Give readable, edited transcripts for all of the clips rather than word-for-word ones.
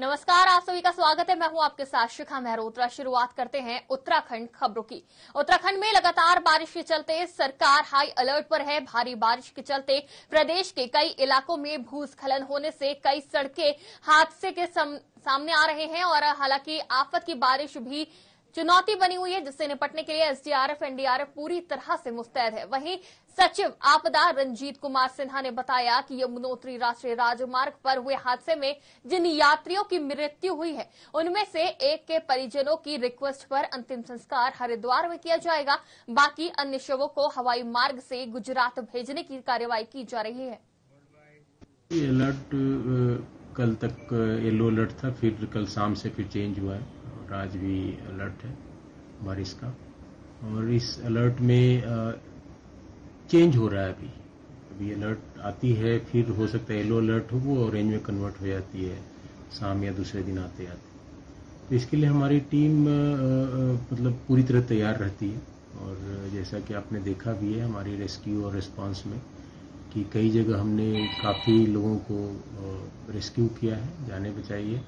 नमस्कार, आप सभी का स्वागत है। मैं हूं आपके साथ शिखा मेहरोत्रा। शुरुआत करते हैं उत्तराखंड खबरों की। उत्तराखंड में लगातार बारिश के चलते सरकार हाई अलर्ट पर है। भारी बारिश के चलते प्रदेश के कई इलाकों में भूस्खलन होने से कई सड़कें हादसे के सामने आ रहे हैं और हालांकि आफत की बारिश भी चुनौती बनी हुई है, जिससे निपटने के लिए एसडीआरएफ एनडीआरएफ पूरी तरह से मुस्तैद है। वहीं सचिव आपदा रंजीत कुमार सिन्हा ने बताया कि यमुनोत्री राष्ट्रीय राजमार्ग पर हुए हादसे में जिन यात्रियों की मृत्यु हुई है, उनमें से एक के परिजनों की रिक्वेस्ट पर अंतिम संस्कार हरिद्वार में किया जाएगा। बाकी अन्य शवों को हवाई मार्ग से गुजरात भेजने की कार्यवाही की जा रही है। अलर्ट कल तक येलो अलर्ट था, फिर कल शाम से फिर चेंज हुआ है और आज भी अलर्ट है बारिश का। और इस अलर्ट में चेंज हो रहा है। अभी अलर्ट आती है, फिर हो सकता है येलो अलर्ट हो, वो ऑरेंज में कन्वर्ट हो जाती है शाम या दूसरे दिन आते आते। तो इसके लिए हमारी टीम मतलब पूरी तरह तैयार रहती है। और जैसा कि आपने देखा भी है हमारी रेस्क्यू और रिस्पांस में कि कई जगह हमने काफ़ी लोगों को रेस्क्यू किया है, जाने बचाई है।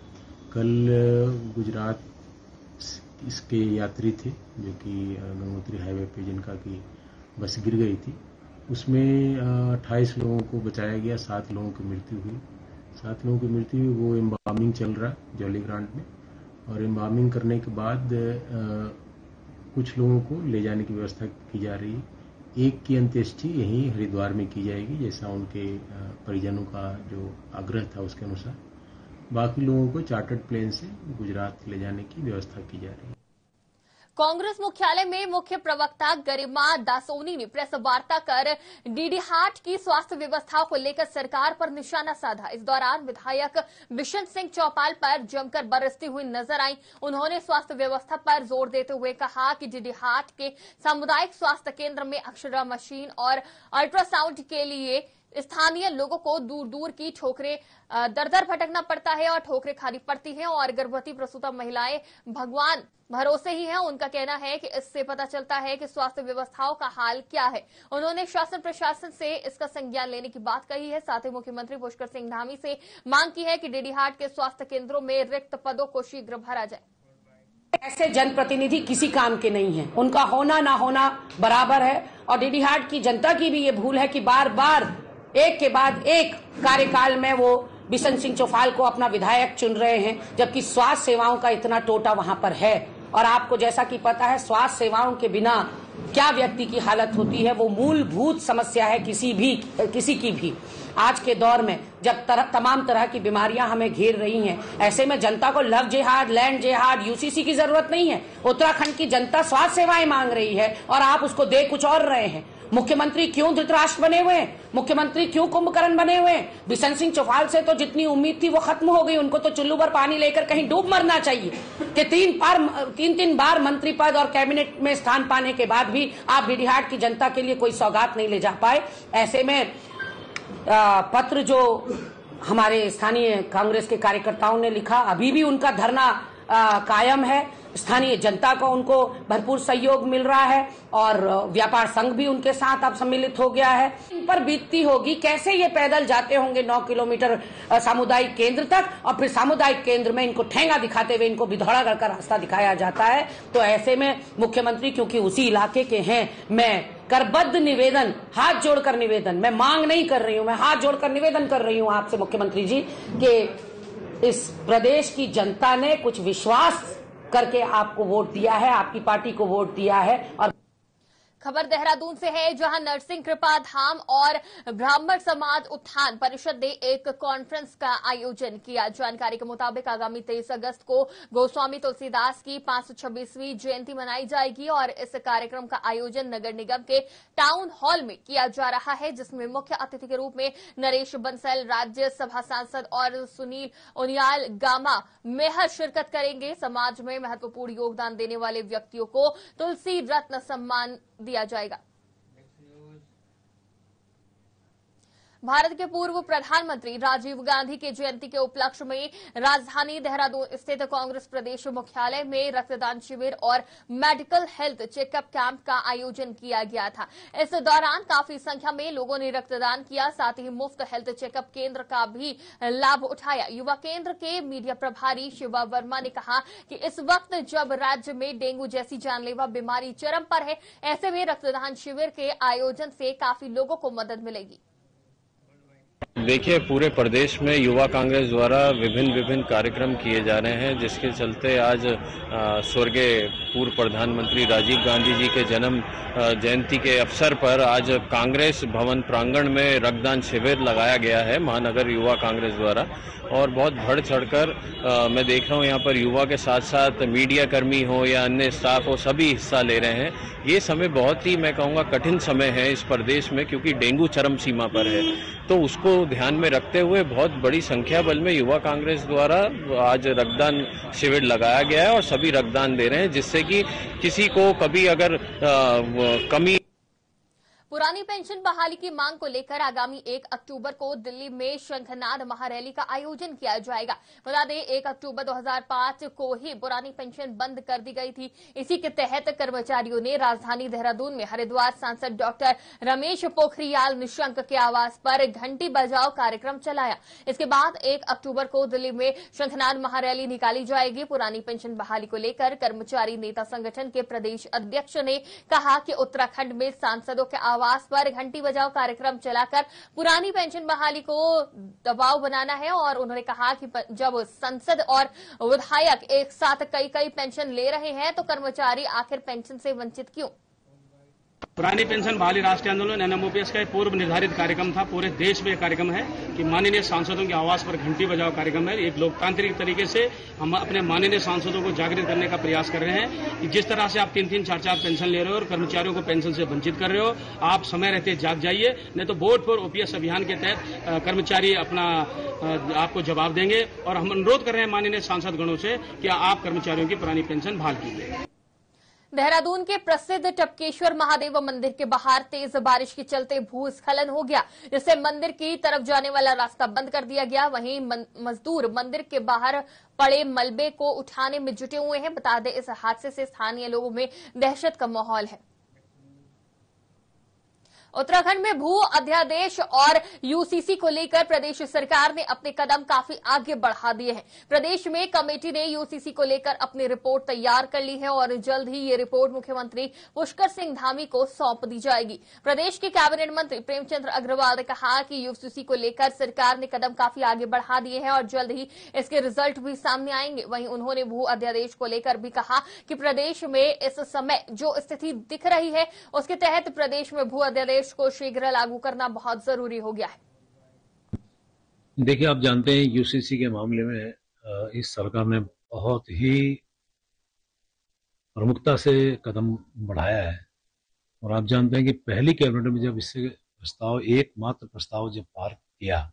कल गुजरात इसके यात्री थे जो कि गंगोत्री हाईवे पे जिनका की बस गिर गई थी, उसमें 28 लोगों को बचाया गया, 7 लोगों की मृत्यु हुई। 7 लोगों की मृत्यु हुई, वो एम्बार्मिंग चल रहा है जॉलीग्रांट में। और एम्बार्मिंग करने के बाद कुछ लोगों को ले जाने की व्यवस्था की जा रही है। एक की अंत्येष्टि यहीं हरिद्वार में की जाएगी, जैसा उनके परिजनों का जो आग्रह था उसके अनुसार। बाकी लोगों को चार्टर्ड प्लेन से गुजरात ले जाने की व्यवस्था की जा रही है। कांग्रेस मुख्यालय में मुख्य प्रवक्ता गरिमा दासोनी ने प्रेस वार्ता कर डीडीहाट की स्वास्थ्य व्यवस्था को लेकर सरकार पर निशाना साधा। इस दौरान विधायक बिशन सिंह चौपाल पर जमकर बरसती हुई नजर आई। उन्होंने स्वास्थ्य व्यवस्था पर जोर देते हुए कहा कि डीडीहाट के सामुदायिक स्वास्थ्य केंद्र में अक्षरा मशीन और अल्ट्रासाउंड के लिए स्थानीय लोगों को दूर दूर की ठोकरें दर दर भटकना पड़ता है और ठोकरें खानी पड़ती हैं और गर्भवती प्रसूता महिलाएं भगवान भरोसे ही हैं। उनका कहना है कि इससे पता चलता है कि स्वास्थ्य व्यवस्थाओं का हाल क्या है। उन्होंने शासन प्रशासन से इसका संज्ञान लेने की बात कही है। साथ ही मुख्यमंत्री पुष्कर सिंह धामी से मांग की है कि डीडीहाट के स्वास्थ्य केंद्रों में रिक्त पदों को शीघ्र भरा जाए। ऐसे जनप्रतिनिधि किसी काम के नहीं है, उनका होना ना होना बराबर है। और डीडीहाट की जनता की भी ये भूल है कि बार बार एक के बाद एक कार्यकाल में वो बिशन सिंह चौपाल को अपना विधायक चुन रहे हैं, जबकि स्वास्थ्य सेवाओं का इतना टोटा वहां पर है। और आपको जैसा कि पता है स्वास्थ्य सेवाओं के बिना क्या व्यक्ति की हालत होती है, वो मूलभूत समस्या है किसी की भी। आज के दौर में जब तमाम तरह की बीमारियां हमें घेर रही हैं, ऐसे में जनता को लव जिहाद, लैंड जिहाद, यूसीसी की जरूरत नहीं है। उत्तराखंड की जनता स्वास्थ्य सेवाएं मांग रही है और आप उसको दे कुछ और रहे हैं। मुख्यमंत्री क्यों धृतराष्ट्र बने हुए हैं? मुख्यमंत्री क्यों कुंभकर्ण बने हुए हैं? बिशन सिंह चौपाल से तो जितनी उम्मीद थी वो खत्म हो गई। उनको तो चुल्लू पर पानी लेकर कहीं डूब मरना चाहिए कि तीन बार मंत्री पद और कैबिनेट में स्थान पाने के बाद भी आप डीडीहाट की जनता के लिए कोई सौगात नहीं ले जा पाए। ऐसे में पत्र जो हमारे स्थानीय कांग्रेस के कार्यकर्ताओं ने लिखा, अभी भी उनका धरना कायम है। स्थानीय जनता को उनको भरपूर सहयोग मिल रहा है और व्यापार संघ भी उनके साथ अब सम्मिलित हो गया है। इन पर बीतती होगी, कैसे ये पैदल जाते होंगे 9 किलोमीटर सामुदायिक केंद्र तक, और फिर सामुदायिक केंद्र में इनको ठेंगा दिखाते हुए इनको भिधौड़ागढ़ का रास्ता दिखाया जाता है। तो ऐसे में मुख्यमंत्री क्योंकि उसी इलाके के हैं, मैं करबद्ध निवेदन, हाथ जोड़कर निवेदन, मैं मांग नहीं कर रही हूं, मैं हाथ जोड़कर निवेदन कर रही हूं आपसे मुख्यमंत्री जी कि इस प्रदेश की जनता ने कुछ विश्वास करके आपको वोट दिया है, आपकी पार्टी को वोट दिया है। और खबर देहरादून से है, जहां नरसिंह कृपा धाम और ब्राह्मण समाज उत्थान परिषद ने एक कॉन्फ्रेंस का आयोजन किया। जानकारी के मुताबिक आगामी 23 अगस्त को गोस्वामी तुलसीदास की 526वीं जयंती मनाई जाएगी और इस कार्यक्रम का आयोजन नगर निगम के टाउन हॉल में किया जा रहा है, जिसमें मुख्य अतिथि के रूप में नरेश बंसल राज्यसभा सांसद और सुनील उनियाल गामा मेहर शिरकत करेंगे। समाज में महत्वपूर्ण योगदान देने वाले व्यक्तियों को तुलसी रत्न सम्मान दिया जाएगा। भारत के पूर्व प्रधानमंत्री राजीव गांधी की जयंती के उपलक्ष्य में राजधानी देहरादून स्थित कांग्रेस प्रदेश मुख्यालय में रक्तदान शिविर और मेडिकल हेल्थ चेकअप कैंप का आयोजन किया गया था। इस दौरान काफी संख्या में लोगों ने रक्तदान किया, साथ ही मुफ्त हेल्थ चेकअप केंद्र का भी लाभ उठाया। युवा केंद्र के मीडिया प्रभारी शिवा वर्मा ने कहा कि इस वक्त जब राज्य में डेंगू जैसी जानलेवा बीमारी चरम पर है, ऐसे में रक्तदान शिविर के आयोजन से काफी लोगों को मदद मिलेगी। देखिए, पूरे प्रदेश में युवा कांग्रेस द्वारा विभिन्न कार्यक्रम किए जा रहे हैं, जिसके चलते आज स्वर्गीय पूर्व प्रधानमंत्री राजीव गांधी जी के जन्म जयंती के अवसर पर आज कांग्रेस भवन प्रांगण में रक्तदान शिविर लगाया गया है महानगर युवा कांग्रेस द्वारा। और बहुत बढ़ चढ़कर मैं देख रहा हूँ यहाँ पर युवा के साथ साथ मीडिया कर्मी हो या अन्य स्टाफ हो, सभी हिस्सा ले रहे हैं। ये समय बहुत ही, मैं कहूँगा, कठिन समय है इस प्रदेश में, क्योंकि डेंगू चरम सीमा पर है। तो उसको ध्यान में रखते हुए बहुत बड़ी संख्या बल में युवा कांग्रेस द्वारा आज रक्तदान शिविर लगाया गया है और सभी रक्तदान दे रहे हैं, जिससे कि किसी को कभी अगर कमी। पुरानी पेंशन बहाली की मांग को लेकर आगामी 1 अक्टूबर को दिल्ली में शंखनाद महारैली का आयोजन किया जाएगा। बता दें, 1 अक्टूबर 2005 को ही पुरानी पेंशन बंद कर दी गई थी। इसी के तहत कर्मचारियों ने राजधानी देहरादून में हरिद्वार सांसद डॉक्टर रमेश पोखरियाल निशंक के आवास पर घंटी बजाओ कार्यक्रम चलाया। इसके बाद 1 अक्टूबर को दिल्ली में शंखनाद महारैली निकाली जाएगी। पुरानी पेंशन बहाली को लेकर कर्मचारी नेता संगठन के प्रदेश अध्यक्ष ने कहा कि उत्तराखंड में सांसदों के आवास पर घंटी बजाओ कार्यक्रम चलाकर पुरानी पेंशन बहाली को दबाव बनाना है। और उन्होंने कहा कि जब संसद और विधायक एक साथ कई पेंशन ले रहे हैं, तो कर्मचारी आखिर पेंशन से वंचित क्यों? पुरानी पेंशन बहाली राष्ट्रीय आंदोलन एनएमओपीएस का पूर्व निर्धारित कार्यक्रम था। पूरे देश में कार्यक्रम है कि माननीय सांसदों के आवास पर घंटी बजाओ कार्यक्रम है। एक लोकतांत्रिक तरीके से हम अपने माननीय सांसदों को जागृत करने का प्रयास कर रहे हैं कि जिस तरह से आप 3-3, 4-4 पेंशन ले रहे हो और कर्मचारियों को पेंशन से वंचित कर रहे हो, आप समय रहते जाग जाइए, नहीं तो वोट फॉर ओपीएस अभियान के तहत कर्मचारी अपना आपको जवाब देंगे। और हम अनुरोध कर रहे हैं माननीय सांसद गणों से कि आप कर्मचारियों की पुरानी पेंशन बहाल कीजिए। देहरादून के प्रसिद्ध टपकेश्वर महादेव मंदिर के बाहर तेज बारिश के चलते भूस्खलन हो गया, जिससे मंदिर की तरफ जाने वाला रास्ता बंद कर दिया गया। वहीं मजदूर मंदिर के बाहर पड़े मलबे को उठाने में जुटे हुए हैं। बता दें, इस हादसे से स्थानीय लोगों में दहशत का माहौल है। उत्तराखंड में भू अध्यादेश और यूसीसी को लेकर प्रदेश सरकार ने अपने कदम काफी आगे बढ़ा दिए हैं। प्रदेश में कमेटी ने यूसीसी को लेकर अपनी रिपोर्ट तैयार कर ली है और जल्द ही ये रिपोर्ट मुख्यमंत्री पुष्कर सिंह धामी को सौंप दी जाएगी। प्रदेश के कैबिनेट मंत्री प्रेमचंद्र अग्रवाल ने कहा कि यूसीसी को लेकर सरकार ने कदम काफी आगे बढ़ा दिए हैं और जल्द ही इसके रिजल्ट भी सामने आएंगे। वहीं उन्होंने भू अध्यादेश को लेकर भी कहा कि प्रदेश में इस समय जो स्थिति दिख रही है, उसके तहत प्रदेश में भू अध्यादेश को शीघ्र लागू करना बहुत जरूरी हो गया है। देखिए, आप जानते हैं यूसीसी के मामले में इस सरकार ने बहुत ही प्रमुखता से कदम बढ़ाया है। और आप जानते हैं कि पहली कैबिनेट में जब इससे प्रस्ताव, एकमात्र प्रस्ताव जब पार किया,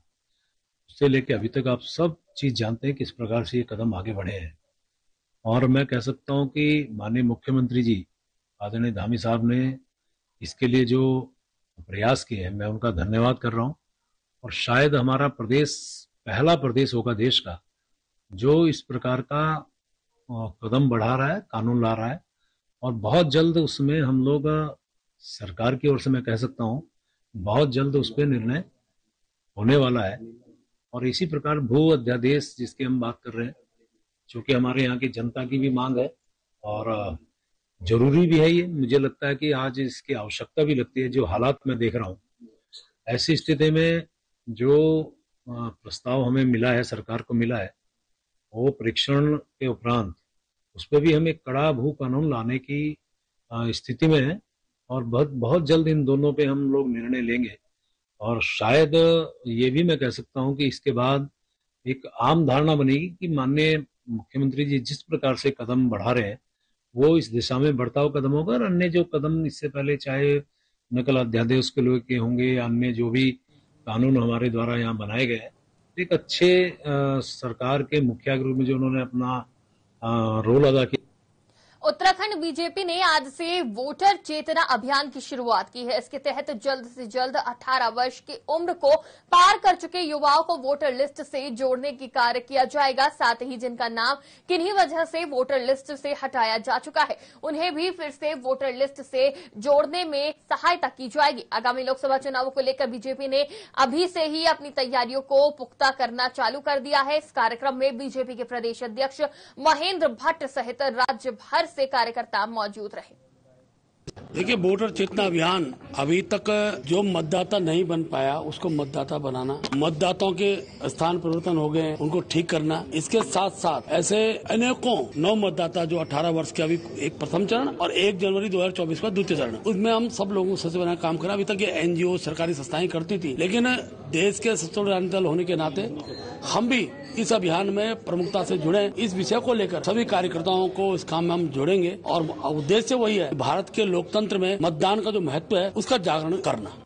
उससे लेकर अभी तक आप सब चीज जानते हैं किस प्रकार से ये कदम आगे बढ़े हैं। और मैं कह सकता हूं कि माननीय मुख्यमंत्री जी आदरणीय धामी साहब ने इसके लिए जो प्रयास किए हैं, मैं उनका धन्यवाद कर रहा हूं। और शायद हमारा प्रदेश पहला प्रदेश होगा देश का जो इस प्रकार का कदम बढ़ा रहा है, कानून ला रहा है। और बहुत जल्द उसमें हम लोग सरकार की ओर से मैं कह सकता हूं बहुत जल्द उस पर निर्णय होने वाला है। और इसी प्रकार भू अध्यादेश जिसकी हम बात कर रहे हैं, चूंकि हमारे यहाँ की जनता की भी मांग है और जरूरी भी है, ये मुझे लगता है कि आज इसकी आवश्यकता भी लगती है। जो हालात मैं देख रहा हूँ, ऐसी स्थिति में जो प्रस्ताव हमें मिला है, सरकार को मिला है, वो परीक्षण के उपरांत उस पर भी हम एक कड़ा भू कानून लाने की स्थिति में है। और बहुत जल्द इन दोनों पे हम लोग निर्णय लेंगे। और शायद ये भी मैं कह सकता हूँ कि इसके बाद एक आम धारणा बनेगी कि माननीय मुख्यमंत्री जी जिस प्रकार से कदम बढ़ा रहे हैं, वो इस दिशा में बढ़ताव कदम होगा। और अन्य जो कदम इससे पहले चाहे नकल अध्यादेश के लोग के होंगे या अन्य जो भी कानून हमारे द्वारा यहाँ बनाए गए हैं, एक अच्छे सरकार के मुखिया के रूप में जो उन्होंने अपना रोल अदा किया। उत्तराखंड बीजेपी ने आज से वोटर चेतना अभियान की शुरुआत की है। इसके तहत जल्द से जल्द 18 वर्ष की उम्र को पार कर चुके युवाओं को वोटर लिस्ट से जोड़ने की कार्य किया जाएगा। साथ ही जिनका नाम किन्हीं वजह से वोटर लिस्ट से हटाया जा चुका है, उन्हें भी फिर से वोटर लिस्ट से जोड़ने में सहायता की जाएगी। आगामी लोकसभा चुनावों को लेकर बीजेपी ने अभी से ही अपनी तैयारियों को पुख्ता करना चालू कर दिया है। इस कार्यक्रम में बीजेपी के प्रदेश अध्यक्ष महेंद्र भट्ट सहित राज्य भर से कार्यकर्ता मौजूद रहे। देखिए, वोटर चेतना अभियान अभी तक जो मतदाता नहीं बन पाया उसको मतदाता बनाना, मतदाताओं के स्थान परिवर्तन हो गए उनको ठीक करना, इसके साथ साथ ऐसे अनेकों नौ मतदाता जो 18 वर्ष के अभी एक प्रथम चरण और 1 जनवरी 2024 का द्वितीय चरण, उसमें हम सब लोगों से बना काम करा। अभी तक ये एनजीओ सरकारी संस्थाएं करती थी, लेकिन देश के सबसे बड़े राजनीतिक दल होने के नाते हम भी इस अभियान में प्रमुखता से जुड़े। इस विषय को लेकर सभी कार्यकर्ताओं को इस काम में हम जोड़ेंगे और उद्देश्य वही है, भारत के लोकतंत्र में मतदान का जो महत्व है उसका जागरण करना।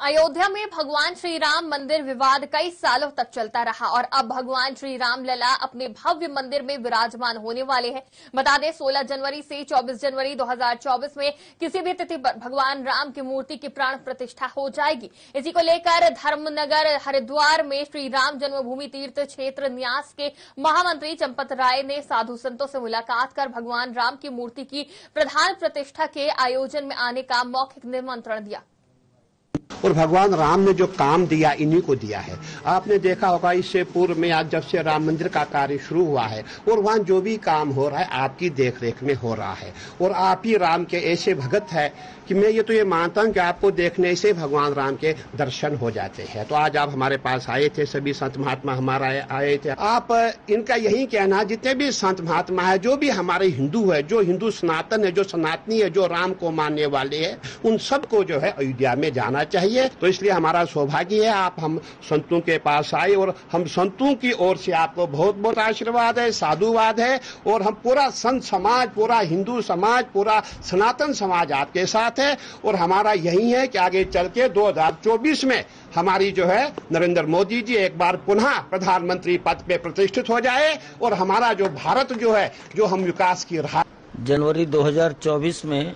अयोध्या में भगवान श्री राम मंदिर विवाद कई सालों तक चलता रहा और अब भगवान श्री राम लला अपने भव्य मंदिर में विराजमान होने वाले हैं। बता दें, 16 जनवरी से 24 जनवरी 2024 में किसी भी तिथि पर भगवान राम की मूर्ति की प्राण प्रतिष्ठा हो जाएगी। इसी को लेकर धर्मनगर हरिद्वार में श्री राम जन्मभूमि तीर्थ क्षेत्र न्यास के महामंत्री चंपत राय ने साधु संतों से मुलाकात कर भगवान राम की मूर्ति की प्रधान प्रतिष्ठा के आयोजन में आने का मौखिक निमंत्रण दिया। और भगवान राम ने जो काम दिया इन्हीं को दिया है। आपने देखा होगा इससे पूर्व में आज जब से राम मंदिर का कार्य शुरू हुआ है और वहाँ जो भी काम हो रहा है आपकी देखरेख में हो रहा है और आप ही राम के ऐसे भगत है कि मैं ये मानता हूँ कि आपको देखने से भगवान राम के दर्शन हो जाते हैं। तो आज आप हमारे पास आए थे, सभी संत महात्मा हमारा आए थे। आप इनका यही कहना, जितने भी संत महात्मा है, जो भी हमारे हिंदू है, जो हिंदू सनातन है, जो सनातनी है, जो राम को मानने वाले हैं, उन सबको जो है अयोध्या में जाना चाहिए। तो इसलिए हमारा सौभाग्य है आप हम संतों के पास आए और हम संतों की ओर से आपको बहुत बहुत आशीर्वाद है, साधुवाद है और हम पूरा संत समाज, पूरा हिंदू समाज, पूरा सनातन समाज आपके साथ है। और हमारा यही है कि आगे चल के 2024 में हमारी जो है नरेंद्र मोदी जी एक बार पुनः प्रधानमंत्री पद पे प्रतिष्ठित हो जाए और हमारा जो भारत जो है, जो हम विकास की राह। जनवरी 2024 में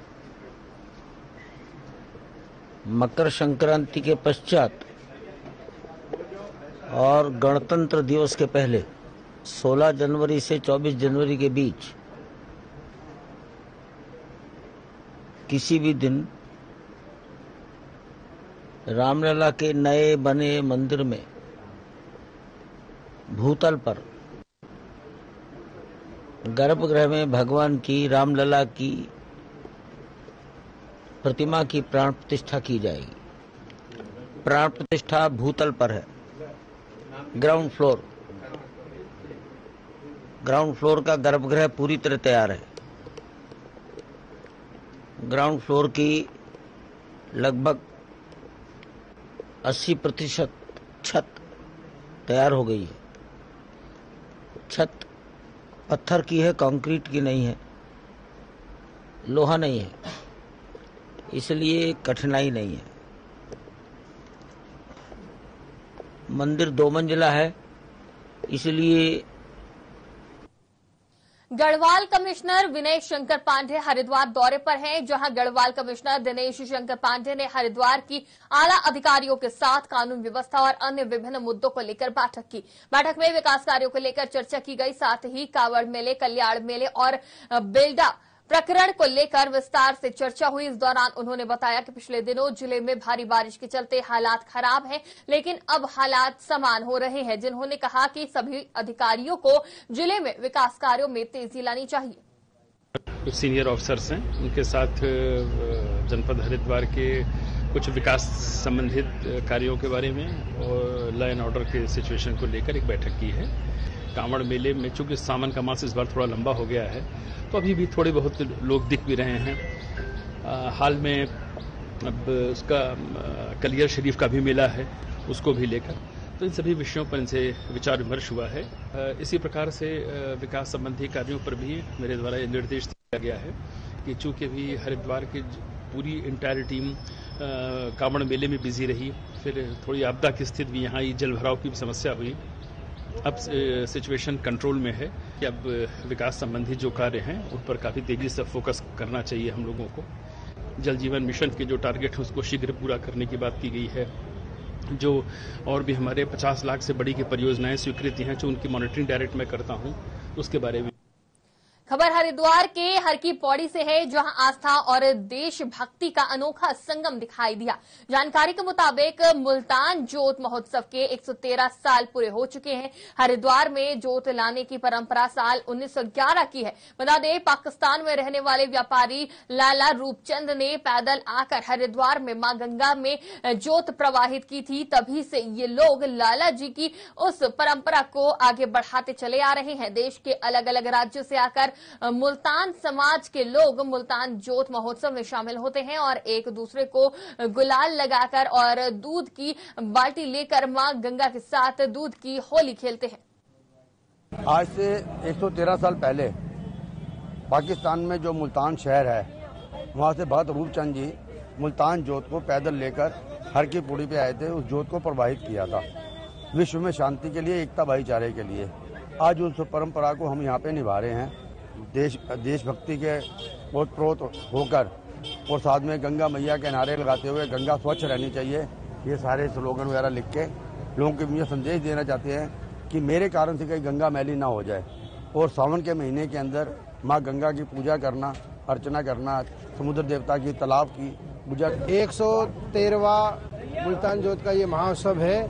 मकर संक्रांति के पश्चात और गणतंत्र दिवस के पहले 16 जनवरी से 24 जनवरी के बीच किसी भी दिन रामलला के नए बने मंदिर में भूतल पर गर्भगृह में भगवान की रामलला की प्रतिमा की प्राण प्रतिष्ठा की जाएगी। प्राण प्रतिष्ठा भूतल पर है, ग्राउंड फ्लोर का गर्भगृह पूरी तरह तैयार है। ग्राउंड फ्लोर की लगभग 80% छत तैयार हो गई है। छत पत्थर की है, कंक्रीट की नहीं है, लोहा नहीं है, इसलिए कठिनाई नहीं है। मंदिर 2 मंजिला है, इसलिए गढ़वाल कमिश्नर विनय शंकर पांडे हरिद्वार दौरे पर हैं, जहां गढ़वाल कमिश्नर दिनेश शंकर पांडे ने हरिद्वार की आला अधिकारियों के साथ कानून व्यवस्था और अन्य विभिन्न मुद्दों को लेकर बैठक की। बैठक में विकास कार्यों को लेकर चर्चा की गई। साथ ही कांवड़ मेले, कल्याण मेले और बेलडा प्रकरण को लेकर विस्तार से चर्चा हुई। इस दौरान उन्होंने बताया कि पिछले दिनों जिले में भारी बारिश के चलते हालात खराब हैं, लेकिन अब हालात समान हो रहे हैं। जिन्होंने कहा कि सभी अधिकारियों को जिले में विकास कार्यों में तेजी लानी चाहिए। कुछ सीनियर ऑफिसर्स हैं, उनके साथ जनपद हरिद्वार के कुछ विकास संबंधित कार्यों के बारे में और लॉ एंड ऑर्डर के सिचुएशन को लेकर एक बैठक की है। कांवड़ मेले में चूंकि सावन का मास इस बार थोड़ा लंबा हो गया है, तो अभी भी थोड़े बहुत लोग दिख भी रहे हैं। हाल में अब उसका कलियर शरीफ का भी मेला है, उसको भी लेकर, तो इन सभी विषयों पर इनसे विचार विमर्श हुआ है। इसी प्रकार से विकास संबंधी कार्यों पर भी मेरे द्वारा ये निर्देश दिया गया है कि चूंकि अभी हरिद्वार की पूरी इंटायर टीम कांवड़ मेले में बिजी रही, फिर थोड़ी आपदा की स्थिति भी यहाँ आई, जल भराव की भी समस्या हुई, अब सिचुएशन कंट्रोल में है कि अब विकास संबंधी जो कार्य हैं उन पर काफ़ी तेजी से फोकस करना चाहिए हम लोगों को। जल जीवन मिशन के जो टारगेट है उसको शीघ्र पूरा करने की बात की गई है। जो और भी हमारे 50 लाख से बड़ी की परियोजनाएं स्वीकृति हैं जो उनकी मॉनिटरिंग डायरेक्ट मैं करता हूं, उसके बारे में। खबर हरिद्वार के हर की पौड़ी से है, जहां आस्था और देशभक्ति का अनोखा संगम दिखाई दिया। जानकारी के मुताबिक मुल्तान जोत महोत्सव के 113 साल पूरे हो चुके हैं। हरिद्वार में जोत लाने की परंपरा साल 1911 की है। बता दें, पाकिस्तान में रहने वाले व्यापारी लाला रूपचंद ने पैदल आकर हरिद्वार में मां गंगा में जोत प्रवाहित की थी। तभी से ये लोग लाला जी की उस परंपरा को आगे बढ़ाते चले आ रहे हैं। देश के अलग अलग राज्यों से आकर मुल्तान समाज के लोग मुल्तान जोत महोत्सव में शामिल होते हैं और एक दूसरे को गुलाल लगाकर और दूध की बाल्टी लेकर मां गंगा के साथ दूध की होली खेलते हैं। आज से 113 साल पहले पाकिस्तान में जो मुल्तान शहर है, वहां से भगत रूपचंद जी मुल्तान जोत को पैदल लेकर हर की पौड़ी पे आए थे। उस जोत को प्रवाहित किया था विश्व में शांति के लिए, एकता भाईचारे के लिए। आज उस परंपरा को हम यहाँ पे निभा रहे हैं देशभक्ति के ओतप्रोत होकर, और साथ में गंगा मैया के नारे लगाते हुए गंगा स्वच्छ रहनी चाहिए। ये सारे स्लोगन वगैरह लिख के लोगों को ये संदेश देना चाहते हैं कि मेरे कारण से कहीं गंगा मैली ना हो जाए। और सावन के महीने के अंदर माँ गंगा की पूजा करना, अर्चना करना, समुद्र देवता की, तालाब की पूजा। 113वां मुल्तान जोत का ये महोत्सव है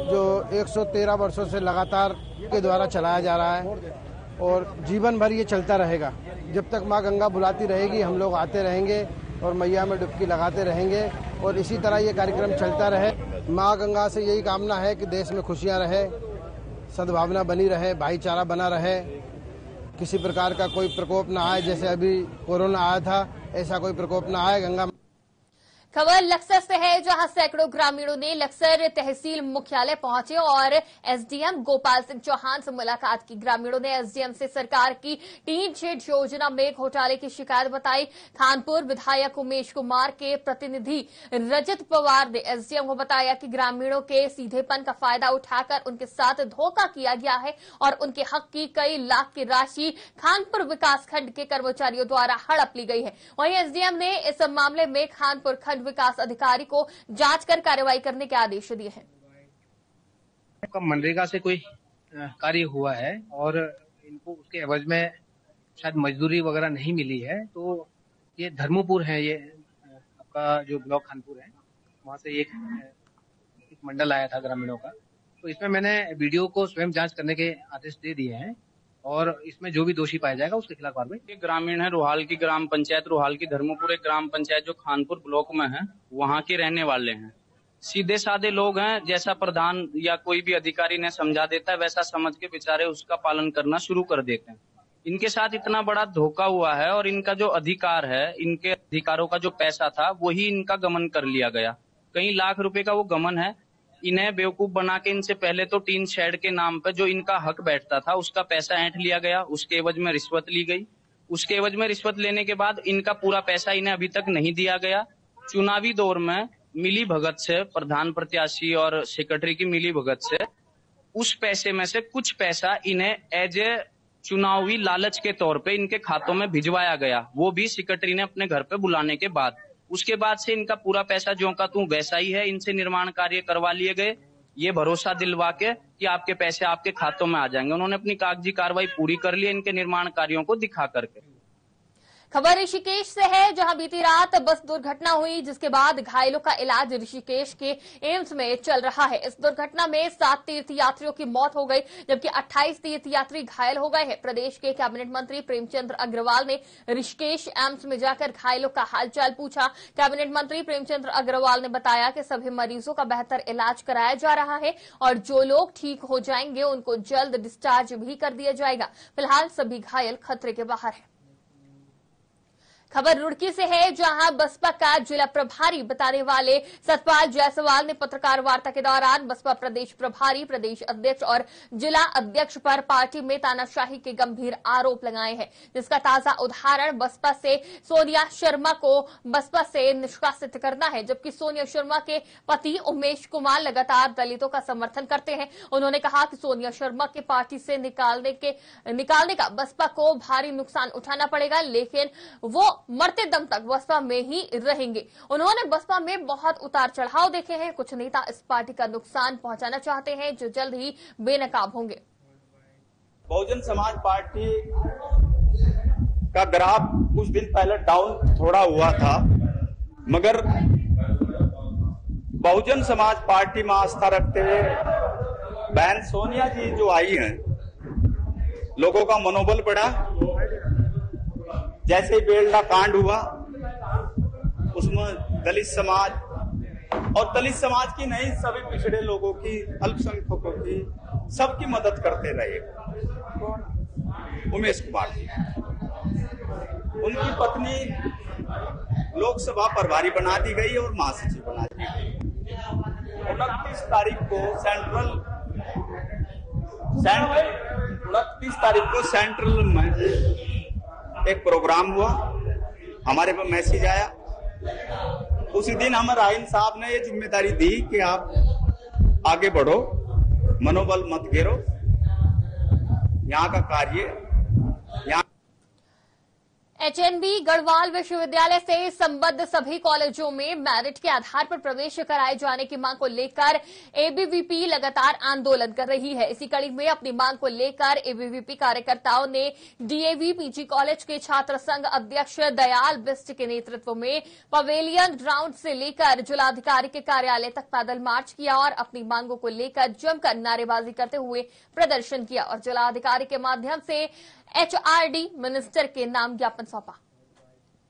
जो 113 वर्षों से लगातार के द्वारा चलाया जा रहा है और जीवन भर ये चलता रहेगा। जब तक माँ गंगा बुलाती रहेगी हम लोग आते रहेंगे और मैया में डुबकी लगाते रहेंगे और इसी तरह ये कार्यक्रम चलता रहे। माँ गंगा से यही कामना है कि देश में खुशियाँ रहे, सद्भावना बनी रहे, भाईचारा बना रहे, किसी प्रकार का कोई प्रकोप न आए। जैसे अभी कोरोना आया था, ऐसा कोई प्रकोप न आए। गंगा खबर लक्सर से है, जहां सैकड़ों ग्रामीणों ने लक्सर तहसील मुख्यालय पहुंचे और एसडीएम गोपाल सिंह चौहान से मुलाकात की। ग्रामीणों ने एसडीएम से सरकार की टीन शेड योजना में घोटाले की शिकायत बताई। खानपुर विधायक उमेश कुमार के प्रतिनिधि रजत पवार ने एसडीएम को बताया कि ग्रामीणों के सीधेपन का फायदा उठाकर उनके साथ धोखा किया गया है और उनके हक की कई लाख की राशि खानपुर विकासखंड के कर्मचारियों द्वारा हड़प ली गई है। वहीं एसडीएम ने इस मामले में खानपुर खंड विकास अधिकारी को जांच कर कार्रवाई करने के आदेश दिए हैं। मनरेगा से कोई कार्य हुआ है और इनको उसके एवज में शायद मजदूरी वगैरह नहीं मिली है, तो ये धर्मपुर है, ये आपका जो ब्लॉक खानपुर है, वहां से एक मंडल आया था ग्रामीणों का। तो इसमें मैंने वीडियो को स्वयं जांच करने के आदेश दे दिए हैं और इसमें जो भी दोषी पाया जाएगा उसके खिलाफ कार्रवाई। ग्रामीण है रोहाल की ग्राम पंचायत, रोहाल की धर्मपुर एक ग्राम पंचायत जो खानपुर ब्लॉक में है, वहाँ के रहने वाले हैं। सीधे साधे लोग हैं, जैसा प्रधान या कोई भी अधिकारी ने समझा देता है वैसा समझ के बेचारे उसका पालन करना शुरू कर देते हैं। इनके साथ इतना बड़ा धोखा हुआ है और इनका जो अधिकार है, इनके अधिकारों का जो पैसा था वही इनका गमन कर लिया गया। कई लाख रुपए का वो गमन है। इन्हें बेवकूफ बना के इनसे पहले तो टीन शेड के नाम पे जो इनका हक बैठता था उसका पैसा ऐंठ लिया गया, उसके एवज में रिश्वत ली गई। उसके एवज में रिश्वत लेने के बाद इनका पूरा पैसा इन्हें अभी तक नहीं दिया गया। चुनावी दौर में मिली भगत से, प्रधान प्रत्याशी और सेक्रेटरी की मिली भगत से उस पैसे में से कुछ पैसा इन्हें एज ए चुनावी लालच के तौर पे इनके खातों में भिजवाया गया, वो भी सेक्रेटरी ने अपने घर पे बुलाने के बाद। उसके बाद से इनका पूरा पैसा ज्यों का त्यों वैसा ही है। इनसे निर्माण कार्य करवा लिए गए, ये भरोसा दिलवा के कि आपके पैसे आपके खातों में आ जाएंगे। उन्होंने अपनी कागजी कार्रवाई पूरी कर ली इनके निर्माण कार्यों को दिखा करके। खबर ऋषिकेश से है, जहां बीती रात बस दुर्घटना हुई, जिसके बाद घायलों का इलाज ऋषिकेश के एम्स में चल रहा है। इस दुर्घटना में 7 तीर्थयात्रियों की मौत हो गई, जबकि 28 तीर्थयात्री घायल हो गए हैं। प्रदेश के कैबिनेट मंत्री प्रेमचंद्र अग्रवाल ने ऋषिकेश एम्स में जाकर घायलों का हालचाल पूछा। कैबिनेट मंत्री प्रेमचंद्र अग्रवाल ने बताया कि सभी मरीजों का बेहतर इलाज कराया जा रहा है और जो लोग ठीक हो जाएंगे उनको जल्द डिस्चार्ज भी कर दिया जाएगा। फिलहाल सभी घायल खतरे के बाहर है। खबर रुड़की से है, जहां बसपा का जिला प्रभारी बताने वाले सतपाल जायसवाल ने पत्रकार वार्ता के दौरान बसपा प्रदेश प्रभारी, प्रदेश अध्यक्ष और जिला अध्यक्ष पर पार्टी में तानाशाही के गंभीर आरोप लगाए हैं, जिसका ताजा उदाहरण बसपा से सोनिया शर्मा को बसपा से निष्कासित करना है। जबकि सोनिया शर्मा के पति उमेश कुमार लगातार दलितों का समर्थन करते हैं। उन्होंने कहा कि सोनिया शर्मा के पार्टी से निकालने का बसपा को भारी नुकसान उठाना पड़ेगा, लेकिन वो मरते दम तक बसपा में ही रहेंगे। उन्होंने बसपा में बहुत उतार चढ़ाव देखे हैं। कुछ नेता इस पार्टी का नुकसान पहुंचाना चाहते हैं, जो जल्द ही बेनकाब होंगे। बहुजन समाज पार्टी का ग्राफ कुछ दिन पहले डाउन थोड़ा हुआ था, मगर बहुजन समाज पार्टी में आस्था रखते हुए बहन सोनिया जी जो आई हैं, लोगों का मनोबल बढ़ा। जैसे ही बेलडा कांड हुआ उसमें दलित समाज, और दलित समाज की नहीं, सभी पिछड़े लोगों की, अल्पसंख्यकों की, सबकी मदद करते रहे उमेश कुमार जी। उनकी पत्नी लोकसभा प्रभारी बना दी गई और महासचिव बना दी गई। 29 तारीख को सेंट्रल में एक प्रोग्राम हुआ, हमारे पास मैसेज आया। उसी दिन हमें राइन साहब ने ये जिम्मेदारी दी कि आप आगे बढ़ो, मनोबल मत गिरो, यहाँ का कार्य एचएनबी गढ़वाल विश्वविद्यालय से संबद्ध सभी कॉलेजों में मेरिट के आधार पर प्रवेश कराए जाने की मांग को लेकर एबीवीपी लगातार आंदोलन कर रही है। इसी कड़ी में अपनी मांग को लेकर एबीवीपी कार्यकर्ताओं ने डीएवी पीजी कॉलेज के छात्र संघ अध्यक्ष दयाल बिस्ट के नेतृत्व में पवेलियन ग्राउंड से लेकर जिलाधिकारी के कार्यालय तक पैदल मार्च किया और अपनी मांगों को लेकर जमकर नारेबाजी करते हुए प्रदर्शन किया और जिलाधिकारी के माध्यम से एचआरडी मिनिस्टर के नाम ज्ञापन सौंपा।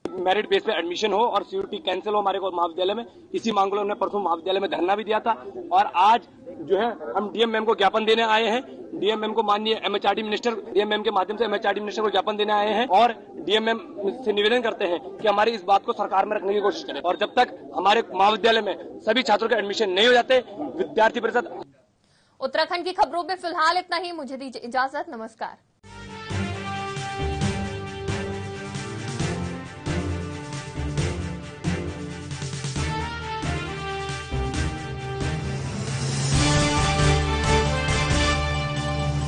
मेरिट बेस पे एडमिशन हो और सीयूटी कैंसिल हो हमारे को महाविद्यालय में, इसी मांग को हमने परसों महाविद्यालय में धरना भी दिया था। और आज जो है हम डीएम मैम को ज्ञापन देने आए हैं। डीएम मैम को माननीय एमएचआरडी मिनिस्टर, डीएम मैम के माध्यम से एमएचआरडी मिनिस्टर को ज्ञापन देने आए हैं और डीएम मैम से निवेदन करते हैं कि हमारी इस बात को सरकार में रखने की कोशिश करें। और जब तक हमारे महाविद्यालय में सभी छात्रों के एडमिशन नहीं हो जाते, विद्यार्थी परिषद। उत्तराखंड की खबरों में फिलहाल इतना ही। मुझे दीजिए इजाजत। नमस्कार।